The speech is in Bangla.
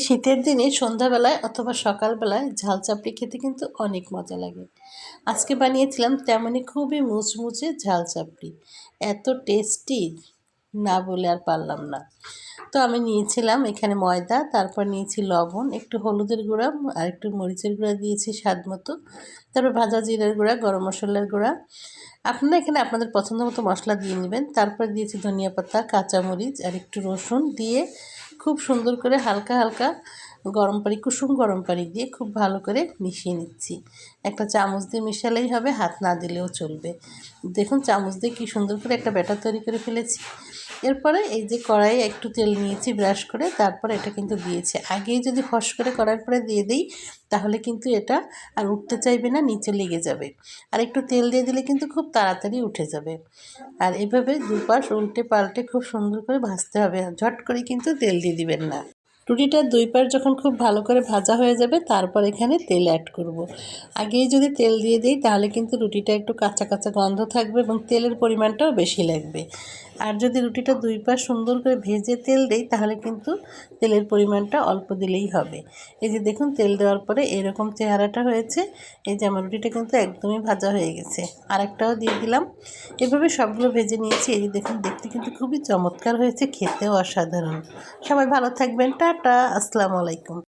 শীতের দিনে সন্ধ্যাবেলায় অথবা সকালবেলায় ঝাল চাপড়ি খেতে কিন্তু অনেক মজা লাগে। আজকে বানিয়েছিলাম তেমনই খুবই মুচমুচে ঝাল চাপড়ি। এত টেস্টি, না বলে আর পারলাম না। তো আমি নিয়েছিলাম এখানে ময়দা, তারপর নিয়েছি লবণ, একটু হলুদের গুঁড়া আর একটু মরিচের গুঁড়া দিয়েছি স্বাদ মতো, তারপর ভাজা জিরার গুঁড়া, গরম মশলার গুঁড়া। আপনারা এখানে আপনাদের পছন্দ মতো মশলা দিয়ে নেবেন। তারপর দিয়েছি ধনিয়া পাতা, কাঁচামরিচ আর একটু রসুন দিয়ে খুব সুন্দর করে হালকা হালকা গরম পানি, কুসুম গরম পানি দিয়ে খুব ভালো করে মিশিয়ে নিচ্ছি। একটা চামচ দিয়ে মিশালেই হবে, হাত না দিলেও চলবে। দেখুন চামচ দিয়ে কী সুন্দর করে একটা ব্যাটার তৈরি করে ফেলেছি। এরপরে এই যে কড়াইয়ে একটু তেল নিয়েছি ব্রাশ করে, তারপর এটা কিন্তু দিয়েছি। আগেই যদি ফস করে করার পরে দিয়ে দিই তাহলে কিন্তু এটা আর উঠতে চাইবে না, নিচে লেগে যাবে। আর একটু তেল দিয়ে দিলে কিন্তু খুব তাড়াতাড়ি উঠে যাবে। আর এভাবে দুপাশ উল্টে পাল্টে খুব সুন্দর করে ভাজতে হবে, ঝট করে কিন্তু তেল দিয়ে দিবেন না। রুটিটার দুই পাশ যখন খুব ভালো করে ভাজা হয়ে যাবে তারপর এখানে তেল অ্যাড করব। আগেই যদি তেল দিয়ে দিই তাহলে কিন্তু রুটিটা একটু কাঁচা কাঁচা গন্ধ থাকবে এবং তেলের পরিমাণটাও বেশি লাগবে। আর যদি রুটিটা দুই পাশ সুন্দর করে ভেজে তেল দেই তাহলে কিন্তু তেলের পরিমাণটা অল্প দিলেই হবে। এই যে দেখুন তেল দেওয়ার পরে এরকম চেহারাটা হয়েছে। এই যে আমার রুটিটা কিন্তু একদমই ভাজা হয়ে গেছে। আরেকটাও দিয়ে দিলাম। এভাবে সবগুলো ভেজে নিয়েছি। এই যে দেখুন দেখতে কিন্তু খুবই চমৎকার হয়েছে, খেতেও অসাধারণ। সবাই ভালো থাকবেন। টাটা, আসসালামু আলাইকুম।